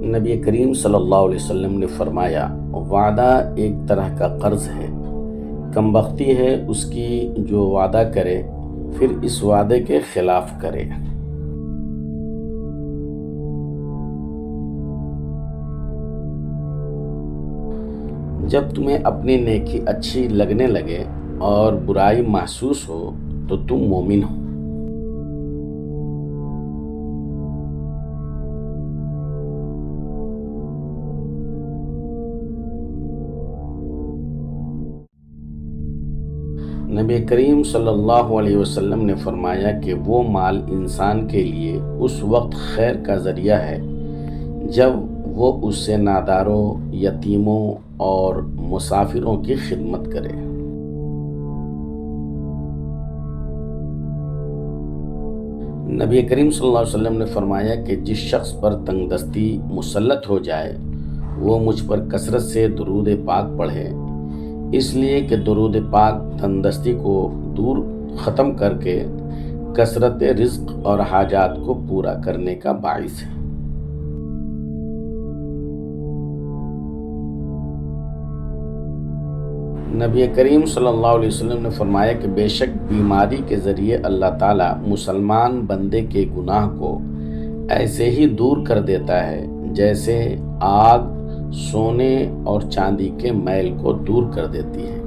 نبی کریم صلی اللہ علیہ وسلم نے فرمایا، وعدہ ایک طرح کا قرض ہے، کم بختی ہے اس کی جو وعدہ کرے پھر اس وعدے کے خلاف کرے۔ جب تمہیں اپنی نیکی اچھی لگنے لگے اور برائی محسوس ہو تو تم مومن ہو۔ نبی کریم صلی اللہ علیہ وسلم نے فرمایا کہ وہ مال انسان کے لیے اس وقت خیر کا ذریعہ ہے جب وہ اس سے ناداروں، یتیموں اور مسافروں کی خدمت کرے۔ نبی کریم صلی اللہ علیہ وسلم نے فرمایا کہ جس شخص پر تنگ دستی مسلط ہو جائے وہ مجھ پر کثرت سے درود پاک پڑھے، اس لیے کہ درود پاک تندرستی کو دور ختم کر کے کثرت رزق اور حاجات کو پورا کرنے کا باعث ہے۔ نبی کریم صلی اللہ علیہ وسلم نے فرمایا کہ بے شک بیماری کے ذریعے اللہ تعالیٰ مسلمان بندے کے گناہ کو ایسے ہی دور کر دیتا ہے جیسے آگ سونے اور چاندی کے میل کو دور کر دیتی ہے۔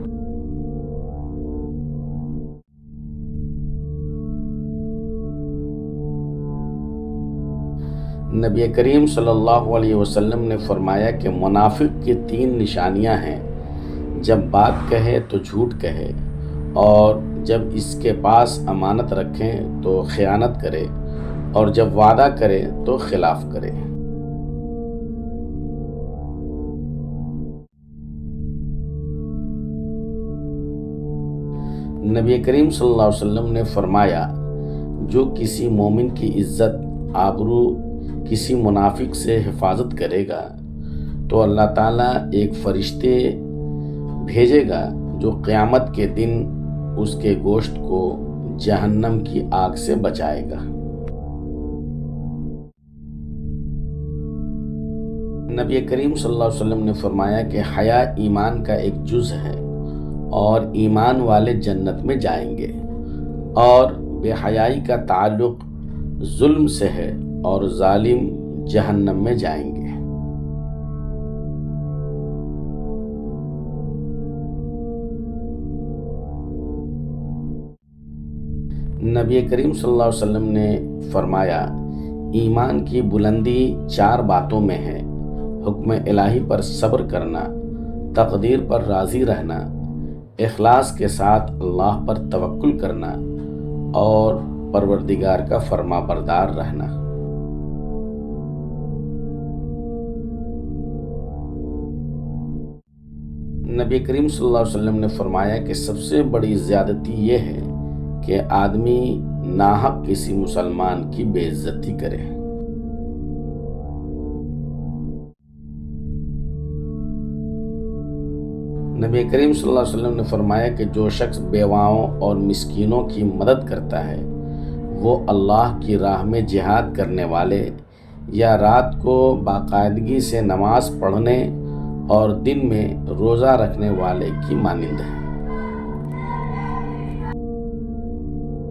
نبی کریم صلی اللہ علیہ وسلم نے فرمایا کہ منافق کی 3 نشانیاں ہیں، جب بات کہے تو جھوٹ کہے، اور جب اس کے پاس امانت رکھیں تو خیانت کرے، اور جب وعدہ کرے تو خلاف کرے۔ نبی کریم صلی اللہ علیہ وسلم نے فرمایا، جو کسی مومن کی عزت آبرو کسی منافق سے حفاظت کرے گا تو اللہ تعالیٰ ایک فرشتے بھیجے گا جو قیامت کے دن اس کے گوشت کو جہنم کی آگ سے بچائے گا۔ نبی کریم صلی اللہ علیہ وسلم نے فرمایا کہ حیا ایمان کا ایک جز ہے اور ایمان والے جنت میں جائیں گے، اور بے حیائی کا تعلق ظلم سے ہے اور ظالم جہنم میں جائیں گے۔ نبی کریم صلی اللہ علیہ وسلم نے فرمایا، ایمان کی بلندی 4 باتوں میں ہے: حکم الہی پر صبر کرنا، تقدیر پر راضی رہنا، اخلاص کے ساتھ اللہ پر توکل کرنا، اور پروردگار کا فرما بردار رہنا۔ نبی کریم صلی اللہ علیہ وسلم نے فرمایا کہ سب سے بڑی زیادتی یہ ہے کہ آدمی ناحق کسی مسلمان کی بے عزتی کرے۔ نبی کریم صلی اللہ علیہ وسلم نے فرمایا کہ جو شخص بیواؤں اور مسکینوں کی مدد کرتا ہے وہ اللہ کی راہ میں جہاد کرنے والے یا رات کو باقاعدگی سے نماز پڑھنے اور دن میں روزہ رکھنے والے کی مانند ہے۔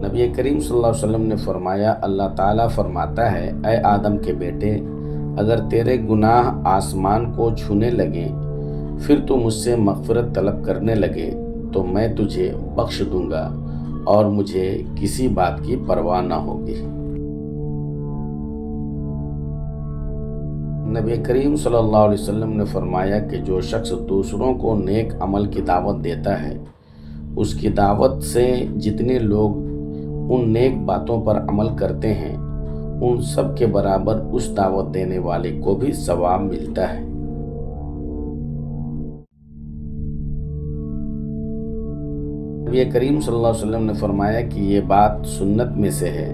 نبی کریم صلی اللہ علیہ وسلم نے فرمایا، اللہ تعالیٰ فرماتا ہے، اے آدم کے بیٹے، اگر تیرے گناہ آسمان کو چھونے لگیں پھر تو مجھ سے مغفرت طلب کرنے لگے تو میں تجھے بخش دوں گا اور مجھے کسی بات کی پرواہ نہ ہوگی۔ نبی کریم صلی اللہ علیہ وسلم نے فرمایا کہ جو شخص دوسروں کو نیک عمل کی دعوت دیتا ہے، اس کی دعوت سے جتنے لوگ ان نیک باتوں پر عمل کرتے ہیں ان سب کے برابر اس دعوت دینے والے کو بھی ثواب ملتا ہے۔ نبی کریم صلی اللہ علیہ وسلم نے فرمایا کہ یہ بات سنت میں سے ہے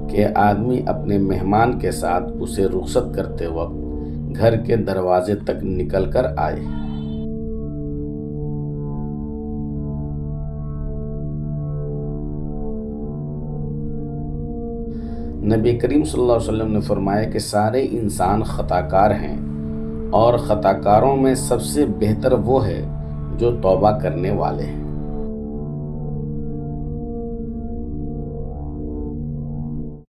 کہ آدمی اپنے مہمان کے ساتھ اسے رخصت کرتے وقت گھر کے دروازے تک نکل کر آئے۔ نبی کریم صلی اللہ علیہ وسلم نے فرمایا کہ سارے انسان خطا کار ہیں اور خطا کاروں میں سب سے بہتر وہ ہے جو توبہ کرنے والے ہیں۔